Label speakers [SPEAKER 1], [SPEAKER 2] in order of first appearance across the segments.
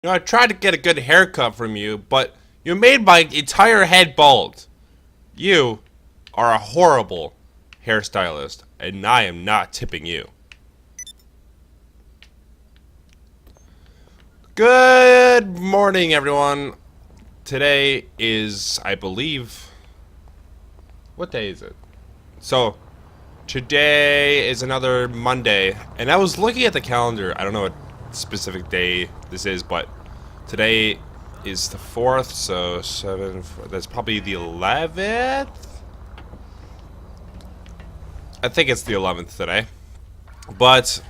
[SPEAKER 1] I tried to get a good haircut from you, but you made my entire head bald. You are a horrible hairstylist, and I am not tipping you. Good morning, everyone. Today is, I believe, what day is it? So, today is another Monday, and I was looking at the calendar. I don't know what specific day this is, but today is the 4th, so 7, 4, that's probably the 11th? I think it's the 11th today. But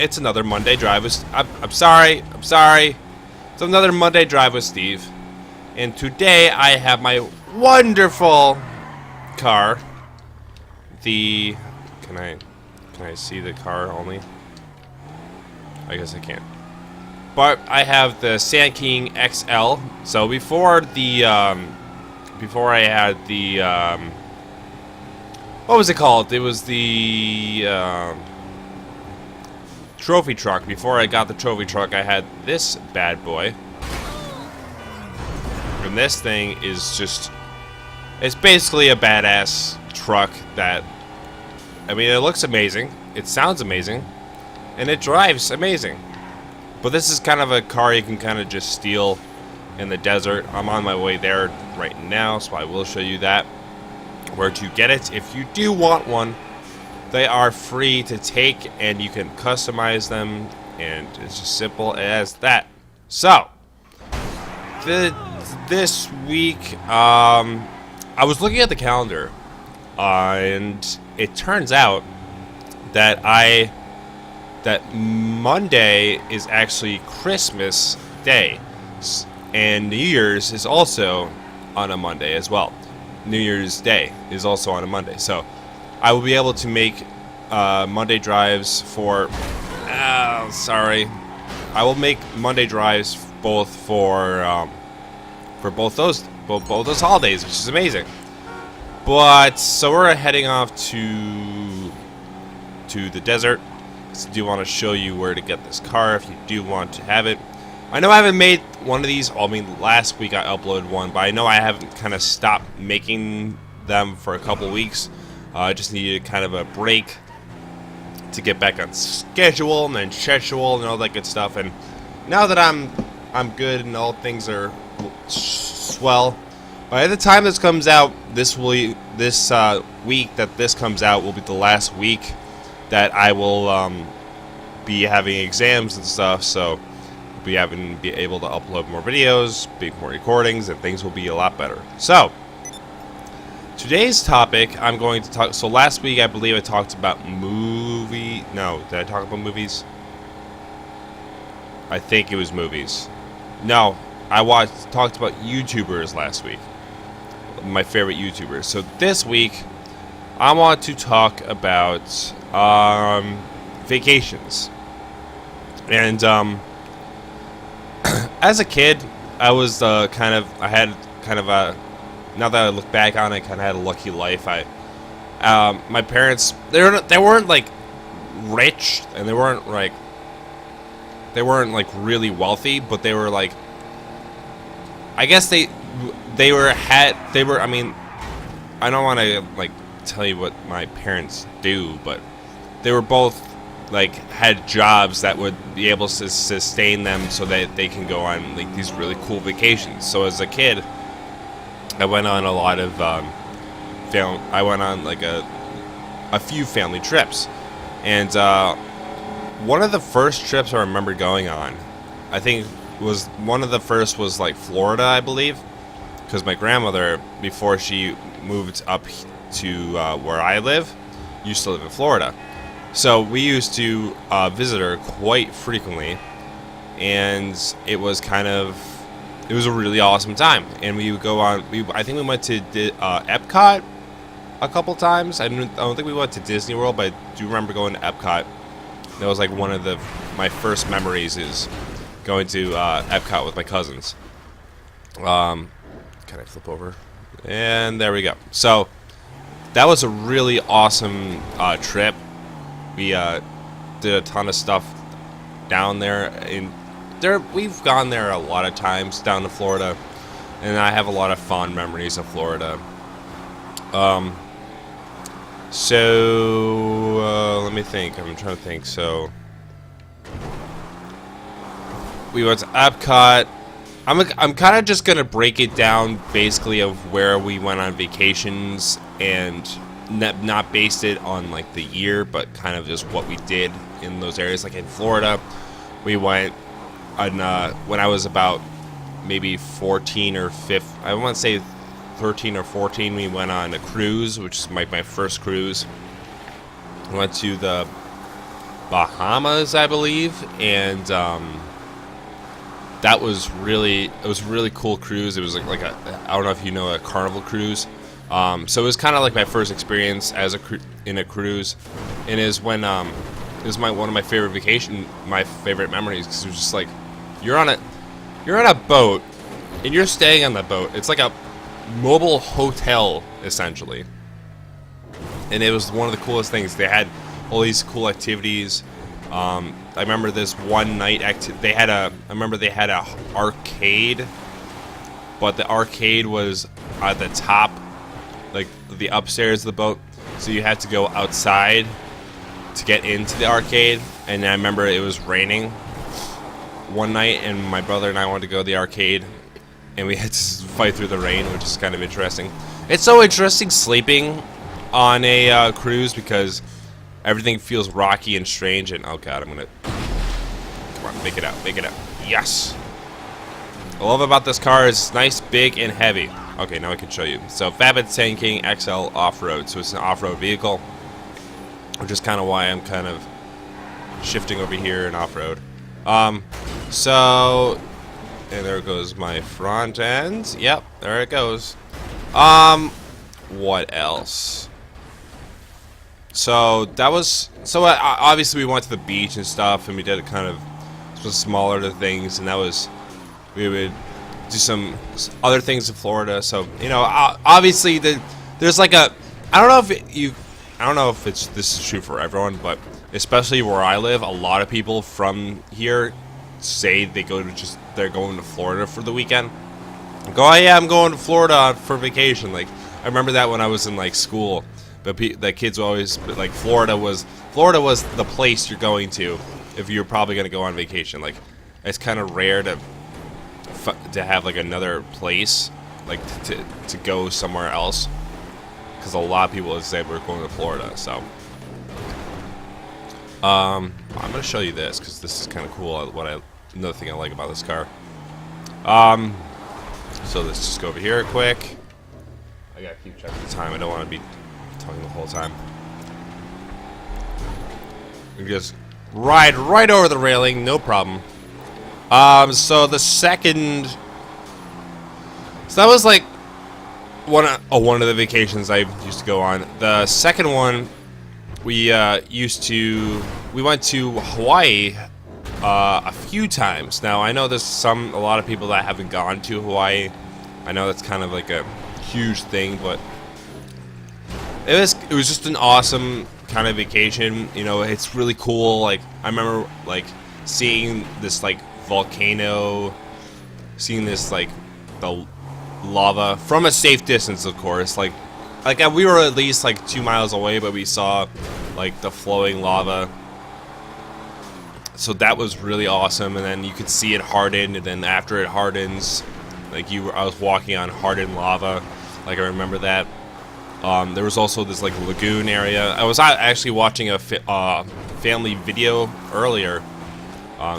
[SPEAKER 1] it's another Monday drive with... I'm sorry. It's another Monday drive with Steve. And today I have my wonderful car. The... Can I see the car only? I guess I can't. But I have the Sand King XL. So before the before I had the what was it called? It was the trophy truck. Before I got the trophy truck, I had this bad boy. And this thing is just, it's basically a badass truck that, I mean, it looks amazing, it sounds amazing, and it drives amazing. But this is kind of a car you can kind of just steal in the desert. I'm on my way there right now, so I will show you that, where to get it. If you do want one, they are free to take, and you can customize them, and it's as simple as that. So, this week, I was looking at the calendar, and it turns out that that Monday is actually Christmas Day, and New Year's is also on a Monday as well. New Year's Day is also on a Monday, so I will be able to make Monday drives for... I will make Monday drives both for both those holidays, which is amazing. But so we're heading off to the desert. So I do want to show you where to get this car if you do want to have it. I know I haven't made one of these. I mean, last week I uploaded one, but I know I haven't kind of stopped making them for a couple weeks. I just needed kind of a break to get back on schedule and then schedule and all that good stuff. And now that I'm good and all things are swell, by the time this comes out, this week that this comes out will be the last week that I will be having exams and stuff, so be able to upload more videos, make more recordings, and things will be a lot better. So today's topic, I'm going to talk. So last week, I believe I talked about movie. No, did I talk about movies? I think it was movies. No, I talked about YouTubers last week. My favorite YouTubers. So this week, I want to talk about vacations. And as a kid, I was I had kind of a, now that I look back on it, I kind of had a lucky life. My parents, they weren't like rich, and they weren't like really wealthy, but they were like, I guess they were, I mean, I don't want to like tell you what my parents do, but they were both like had jobs that would be able to sustain them so that they can go on like these really cool vacations. So as a kid, I went on a lot of I went on like a few family trips, and one of the first trips I remember going on, I think was one of the first was like Florida, I believe, because my grandmother, before she moved up to where I live, used to live in Florida. So we used to visit her quite frequently, and it was a really awesome time. And we would go on. I think we went to Epcot a couple times. I don't think we went to Disney World, but I do remember going to Epcot. That was like one of my first memories, is going to Epcot with my cousins. Can I flip over? And there we go. So that was a really awesome trip. We did a ton of stuff down there, we've gone there a lot of times down to Florida, and I have a lot of fond memories of Florida. Let me think. I'm trying to think. So we went to Epcot. I'm kind of just gonna break it down basically of where we went on vacations and not based it on like the year, but kind of just what we did in those areas. Like in Florida, we went on when I was about maybe 14 or 15. I want to say 13 or 14. We went on a cruise, which is my first cruise. We went to the Bahamas, I believe, and that was really cool cruise. It was like a, I don't know if you know, a Carnival cruise. So it was kind of like my first experience as in a cruise, and it was when it was one of my favorite memories, because it was just like you're on a boat and you're staying on the boat. It's like a mobile hotel essentially, and it was one of the coolest things. They had all these cool activities. I remember this one night I remember they had a arcade, but the arcade was at the top, like the upstairs of the boat, so you had to go outside to get into the arcade. And I remember it was raining one night, and my brother and I wanted to go to the arcade, and we had to fight through the rain, which is kind of interesting. It's so interesting sleeping on a cruise, because everything feels rocky and strange. And oh god, come on, make it out, yes. I love about this car is it's nice, big, and heavy. Okay, now I can show you. So Fabit Sand King XL off-road, so it's an off-road vehicle, which is kind of why I'm kind of shifting over here in off-road. So, and there goes my front end. Yep, there it goes. What else? So that was, obviously we went to the beach and stuff, and we did kind of some smaller things, and that was, we would do some other things in Florida. So, you know, obviously there's like a, I don't know if this is true for everyone, but especially where I live, a lot of people from here say they're going to Florida for the weekend. Go, oh yeah, I'm going to Florida for vacation. Like, I remember that when I was in like school, but the kids were always like, Florida was the place you're going to if you're probably going to go on vacation. Like, it's kind of rare to have like another place, like to go somewhere else, because a lot of people would say we're going to Florida. So I'm gonna show you this, because this is kind of cool. Another thing I like about this car. So let's just go over here quick. I gotta keep checking the time. I don't want to be talking the whole time. We just ride right over the railing, no problem. So the second, so that was like one of the vacations I used to go on. The second one, we went to Hawaii a few times. Now I know there's a lot of people that haven't gone to Hawaii. I know that's kind of like a huge thing, but it was just an awesome kind of vacation. You know, it's really cool. Like, I remember like seeing this like volcano, seeing this like the lava from a safe distance, of course. Like we were at least like 2 miles away, but we saw like the flowing lava. So that was really awesome. And then you could see it harden, and then after it hardens, like I was walking on hardened lava. Like, I remember that. There was also this like lagoon area. I was actually watching a family video earlier.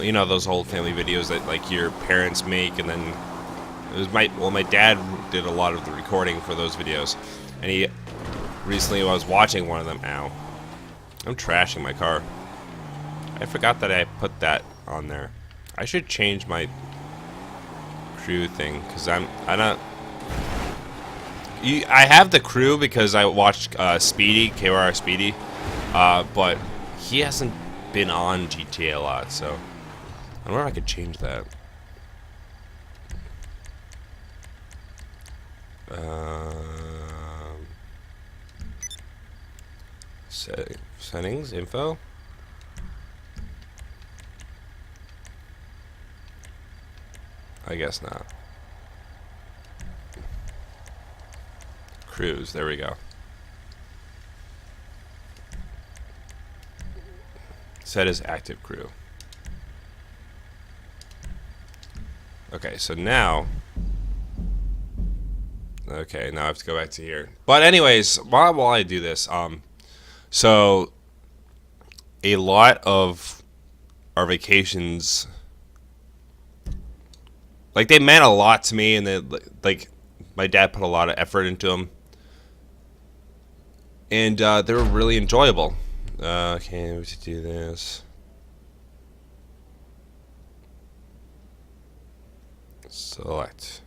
[SPEAKER 1] You know, those old family videos that like your parents make, and then it was my dad did a lot of the recording for those videos, and recently I was watching one of them. Ow, I'm trashing my car. I forgot that I put that on there. I should change my crew thing, because I have the crew because I watched Speedy, KYR Speedy, but he hasn't been on GTA a lot, so I wonder if I could change that. Settings, info. I guess not. Cruise. There we go. Set as active crew. Okay, so now... Okay, now I have to go back to here. But anyways, while I do this, so a lot of our vacations, like, they meant a lot to me, and they, like, my dad put a lot of effort into them, and they were really enjoyable. Okay, we should do this. Select.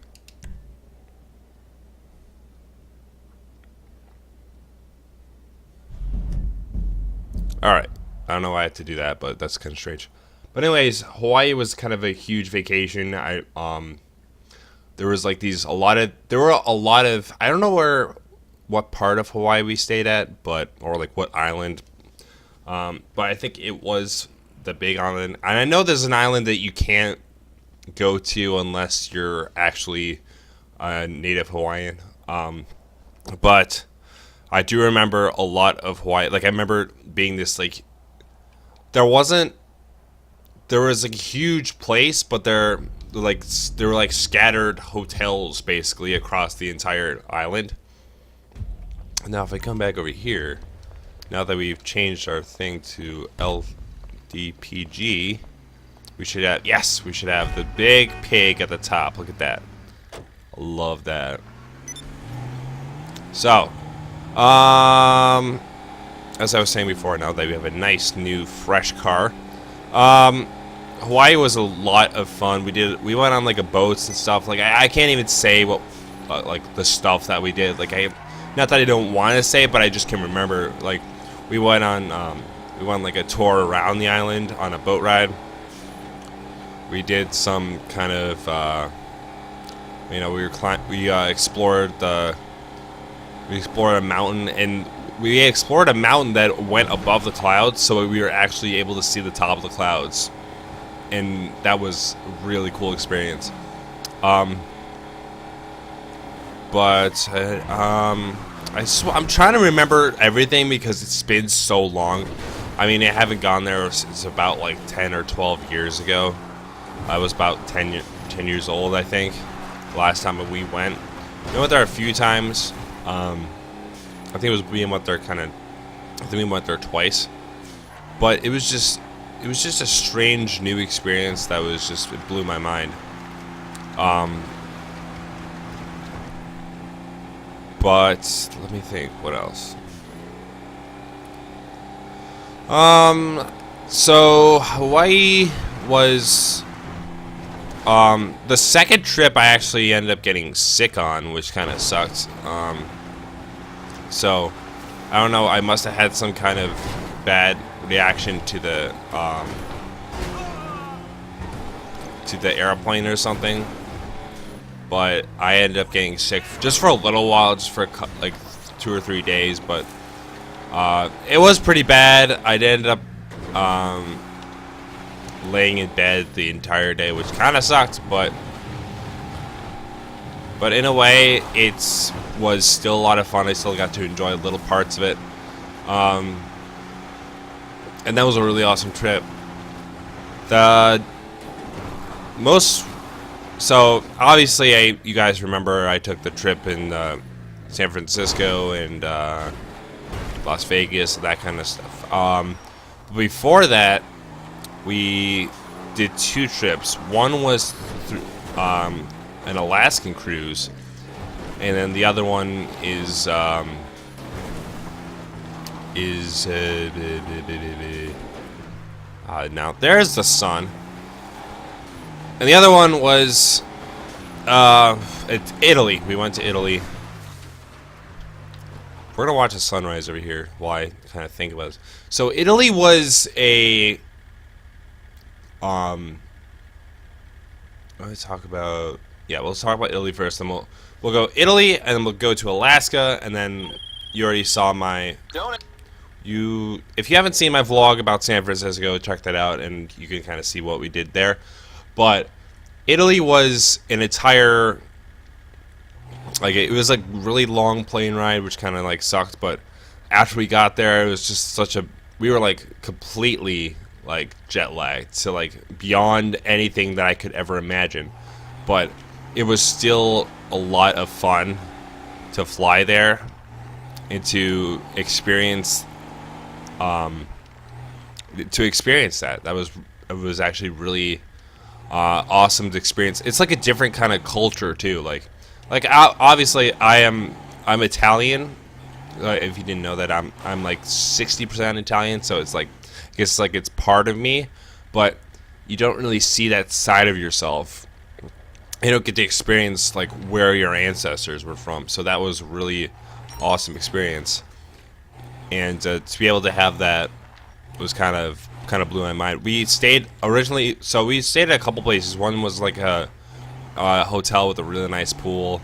[SPEAKER 1] Alright. I don't know why I had to do that, but that's kind of strange. But anyways, Hawaii was kind of a huge vacation. There was like a lot of I don't know what part of Hawaii we stayed at, or like what island. But I think it was the big island. And I know there's an island that you can't go to unless you're actually a native Hawaiian. But I do remember a lot of Hawaii. Like, I remember being this, like, there was like a huge place, but there were like scattered hotels basically across the entire island. Now if I come back over here, now that we've changed our thing to LDPG, we should have the big pig at the top. Look at that. I love that. So, as I was saying before, now that we have a nice new fresh car, Hawaii was a lot of fun. We went on like a boats and stuff. Like, I can't even say what like the stuff that we did. Like, not that I don't want to say it, but I just can remember. Like, we went on like a tour around the island on a boat ride. We did some kind of we explored a mountain, and we explored a mountain that went above the clouds, so we were actually able to see the top of the clouds, and that was a really cool experience. I'm trying to remember everything because it's been so long. I mean, I haven't gone there since about like 10 or 12 years ago. I was about 10 years old, I think, the last time we went. We went there a few times. I think we went there twice. But it was just a strange new experience that it blew my mind. But let me think, what else? So Hawaii was the second trip I actually ended up getting sick on, which kind of sucked. So I don't know, I must have had some kind of bad reaction to the airplane or something. But I ended up getting sick just for a little while, just for like 2 or 3 days. But it was pretty bad. I ended up laying in bed the entire day, which kind of sucked. But in a way, it was still a lot of fun. I still got to enjoy little parts of it. And that was a really awesome trip. So obviously, you guys remember I took the trip in San Francisco and Las Vegas, that kind of stuff. Before that, we did 2 trips. One was through, an Alaskan cruise, and then the other one is now there's the sun. And the other one was it's Italy. We went to Italy. We're gonna watch a sunrise over here while I kind of think about it. So Italy was a let's talk about let's talk about Italy first. Then we'll go Italy, and then we'll go to Alaska, and then you already saw if you haven't seen my vlog about San Francisco, check that out, and you can kind of see what we did there. But Italy was an entire, like, it was like really long plane ride, which kind of like sucked. But after we got there, it was just such a, we were like completely like jet lagged to like beyond anything that I could ever imagine. But it was still a lot of fun to fly there and to experience that. It was actually really awesome to experience. It's like a different kind of culture too. Obviously I'm Italian. If you didn't know that, I'm like 60% Italian, so it's like, I guess like it's part of me, but you don't really see that side of yourself. You don't get to experience like where your ancestors were from. So that was really awesome experience, and to be able to have that was kind of blew my mind. We stayed originally, so we stayed at a couple places. One was like a hotel with a really nice pool.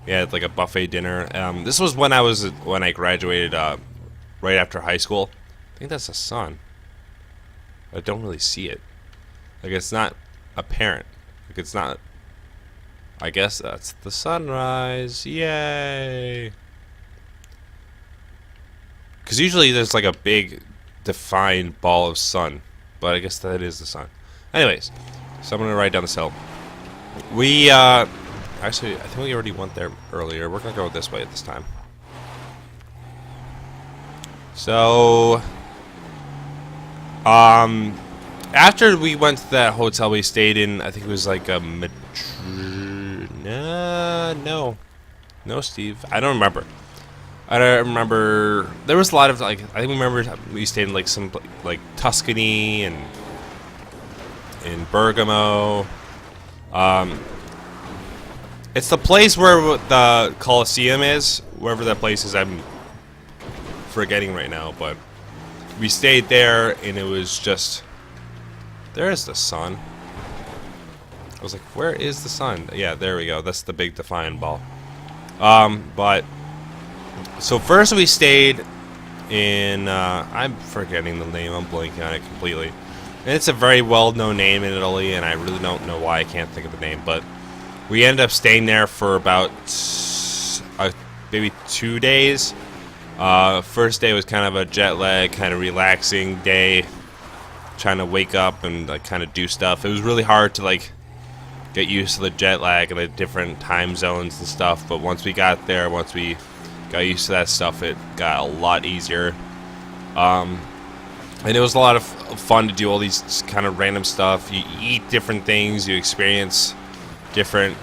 [SPEAKER 1] We had like a buffet dinner. This was when I graduated right after high school. I think that's the sun. I don't really see it. Like, it's not apparent. Like, it's not. I guess that's the sunrise. Yay! Because usually there's like a big defined ball of sun, but I guess that is the sun. Anyways, so I'm gonna ride down this hill. We actually, I think we already went there earlier. We're gonna go this way this time. So, after we went to that hotel we stayed in, I think it was like a no, Steve, I don't remember. I don't remember. There was a lot of like, I think we remember we stayed in like some like Tuscany and in Bergamo. It's the place where the Colosseum is, wherever that place is. I'm forgetting right now, but we stayed there, and it was just, there's the sun. I was like, where is the sun? Yeah, there we go. That's the big defiant ball. But so first we stayed in, I'm forgetting the name, I'm blanking on it completely. And it's a very well-known name in Italy, and I really don't know why I can't think of the name, but we ended up staying there for about maybe 2 days. First day was kind of a jet lag, kind of relaxing day, trying to wake up and like kind of do stuff. It was really hard to like get used to the jet lag and the different time zones and stuff, but once we got there, once we got used to that stuff, it got a lot easier. And it was a lot of fun to do all these kind of random stuff. You eat different things, you experience different,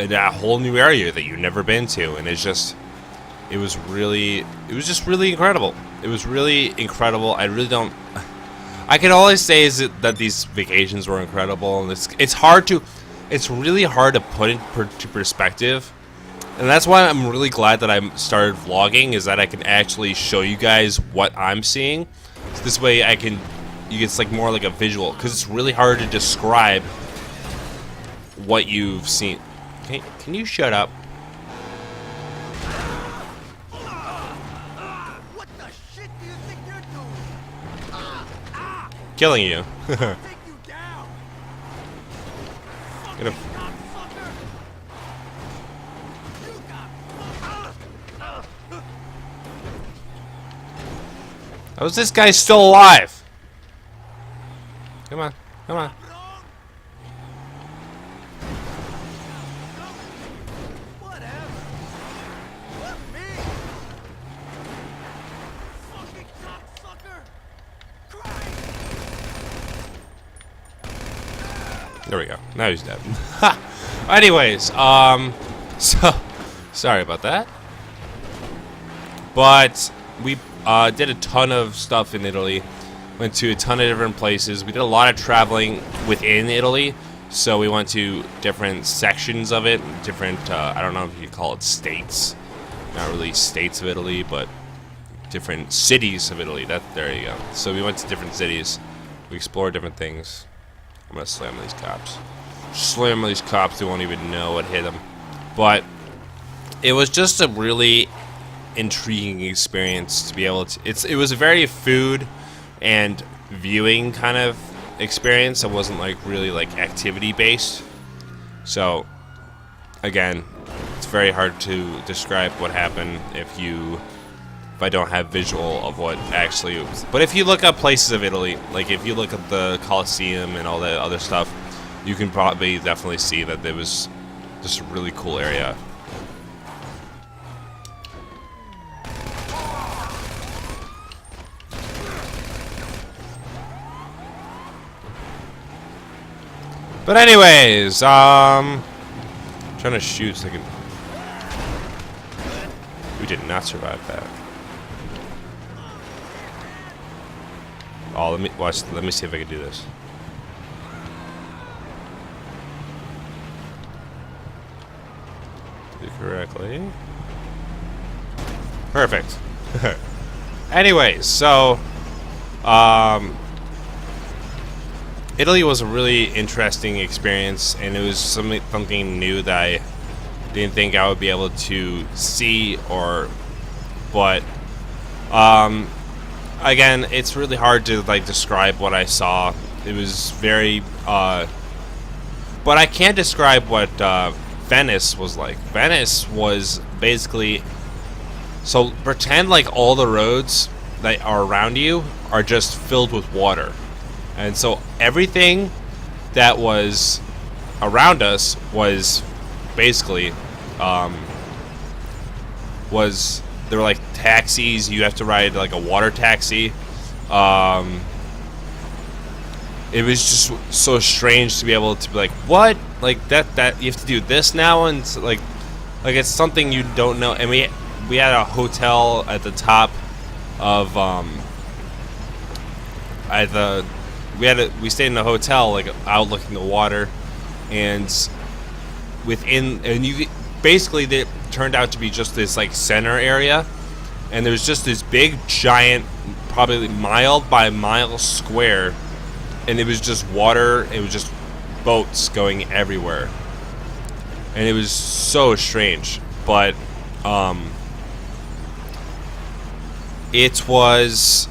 [SPEAKER 1] a whole new area that you've never been to, and it was just really incredible. It was really incredible. I can always say is that these vacations were incredible, and it's really hard to put it to perspective. And that's why I'm really glad that I started vlogging, is that I can actually show you guys what I'm seeing. So this way it's like more like a visual, because it's really hard to describe what you've seen. Can you shut up?
[SPEAKER 2] What the shit do you think you're doing?
[SPEAKER 1] Killing you.
[SPEAKER 2] Take you down.
[SPEAKER 1] Gonna
[SPEAKER 2] Cocksucker. You got
[SPEAKER 1] How is this guy still alive? Come on, come on.
[SPEAKER 2] whatever. What me? Fucking cocksucker. Christ.
[SPEAKER 1] There we go. Now he's dead. Anyways, so sorry about that. But we did a ton of stuff in Italy. Went to a ton of different places. We did a lot of traveling within Italy. So we went to different sections of it, different, I don't know if you call it states. Not really states of Italy, but different cities of Italy. There you go. So we went to different cities. We explored different things. I'm gonna slam these cops. Slam these cops who won't even know what hit them. But it was just a really intriguing experience to be able to. It was a very food and viewing kind of experience. It wasn't like really like activity based. So, again, it's very hard to describe what happened if I don't have visual of what actually was. But if you look up places of Italy, like if you look at the Colosseum and all that other stuff, you can probably definitely see that it was just a really cool area. But anyways, trying to shoot so I can. We did not survive that. Oh, let me watch. Let me see if I can do this. Do it correctly. Perfect. Anyways, so Italy was a really interesting experience, and it was something new that I didn't think I would be able to see, but again, it's really hard to like describe what I saw. It was very, but I can't describe what Venice was like. Venice was basically, so pretend like all the roads that are around you are just filled with water. And so everything that was around us was basically, there were like taxis. You have to ride like a water taxi. It was just so strange to be able to be like, what? Like that you have to do this now, and it's like it's something you don't know. And we had a hotel at the top of we stayed in a hotel like outlooking the water, and you basically it turned out to be just this like center area, and there was just this big giant, probably mile by mile square, and it was just water. It was just boats going everywhere, and it was so strange, but it was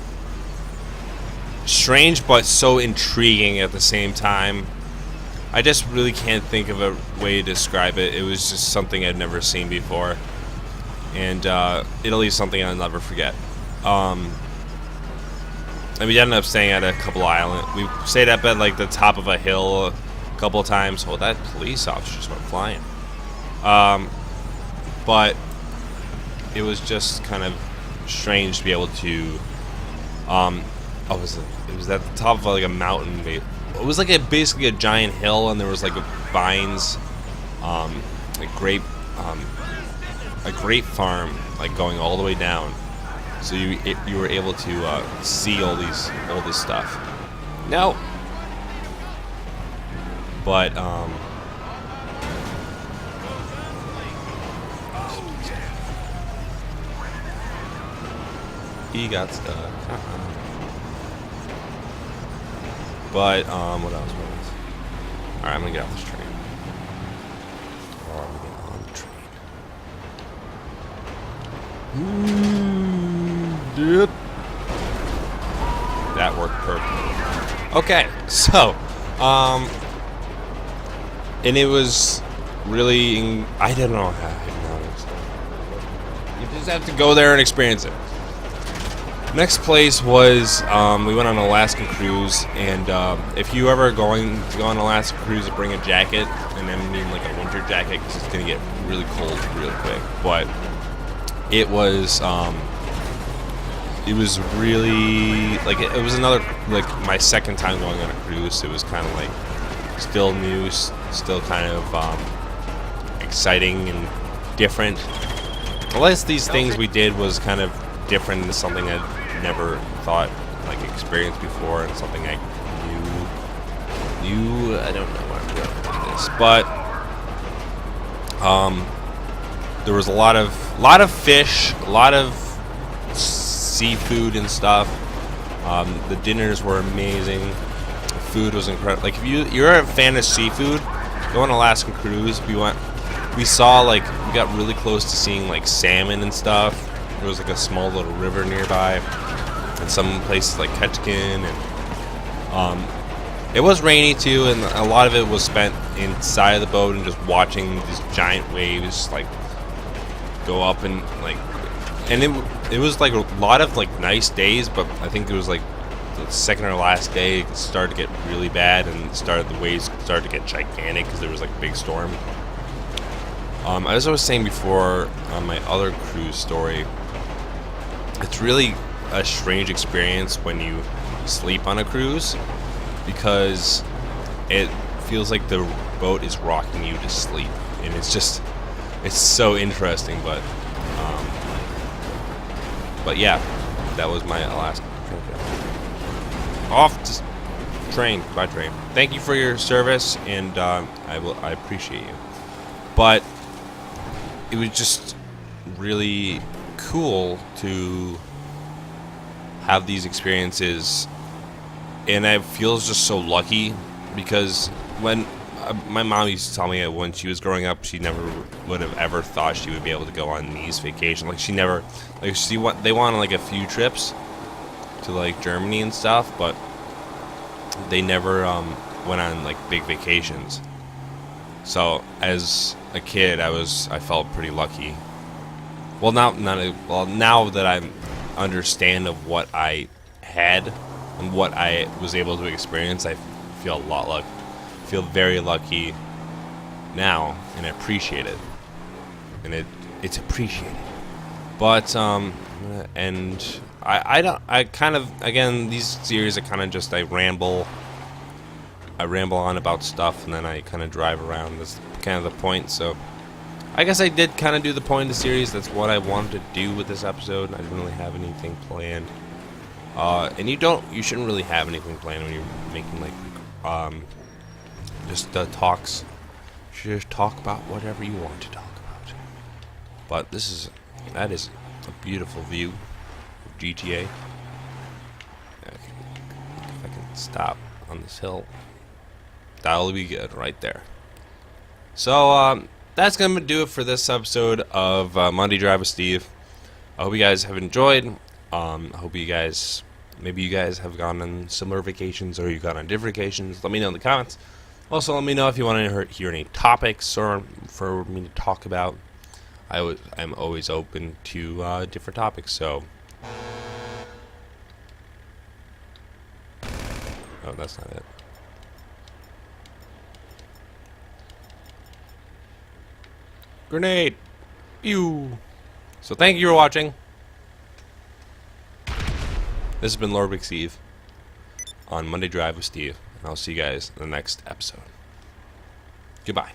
[SPEAKER 1] strange but so intriguing at the same time. I just really can't think of a way to describe it. It was just something I'd never seen before, and Italy is something I'll never forget. And we ended up staying at a couple islands. We stayed up at like the top of a hill a couple of times. Oh, that police officer just went flying. But it was just kind of strange to be able to. It was at the top of like a mountain. It was like basically a giant hill, and there was like vines, a grape farm like going all the way down. So you were able to see all this stuff. No, but he got stuck. But what else? All right, I'm gonna get off this train. Or I'm gonna get on the train. Yep. That worked perfect. Okay, so and it was really I don't know how you just have to go there and experience it. Next place was we went on an Alaskan cruise, and if you ever going to go on an Alaskan cruise, bring a jacket, and I mean like a winter jacket because it's gonna get really cold really quick. But it was really like it was another like my second time going on a cruise. It was kind of like still new, still kind of exciting and different. At least these things we did was kind of different and something I'd never thought like experienced before, and something I knew. I don't know why I'm going with this, but there was a lot of fish, a lot of seafood and stuff. The dinners were amazing. The food was incredible. Like if you're a fan of seafood, go on an Alaskan cruise. We saw like we got really close to seeing like salmon and stuff. There was like a small little river nearby, and some places like Ketchikan, and It was rainy too, and a lot of it was spent inside of the boat and just watching these giant waves like go up and like, and it was like a lot of like nice days, but I think it was like the second or last day it started to get really bad, and the waves started to get gigantic because there was like a big storm. As I was saying before on my other cruise story, it's really a strange experience when you sleep on a cruise, because it feels like the boat is rocking you to sleep, and it's so interesting. But yeah, that was my Alaska trip. Off to train, by train. Thank you for your service, and I appreciate you. But it was just really cool to have these experiences, and I feel just so lucky, because when my mom used to tell me that when she was growing up, she never would have ever thought she would be able to go on these vacations. Like she never, like they went on like a few trips to like Germany and stuff, but they never went on like big vacations. So as a kid, I felt pretty lucky. Well, now that I understand of what I had and what I was able to experience, I feel feel very lucky now, and I appreciate it, and it's appreciated. But and I kind of, again, these series are kind of just I ramble on about stuff, and then I kind of drive around. That's kind of the point. So I guess I did kind of do the point of the series. That's what I wanted to do with this episode. I didn't really have anything planned. And you shouldn't really have anything planned when you're making like just talks. You should just talk about whatever you want to talk about. But that is a beautiful view of GTA. If I can stop on this hill, that'll be good right there. So that's gonna do it for this episode of Monday Drive with Steve. I hope you guys have enjoyed. I hope maybe you guys have gone on similar vacations, or you've gone on different vacations. Let me know in the comments. Also, let me know if you want to hear any topics or for me to talk about. I'm always open to different topics. So, oh, that's not it. Grenade! Ew! So thank you for watching. This has been Lord Big Steve on Monday Drive with Steve, and I'll see you guys in the next episode. Goodbye.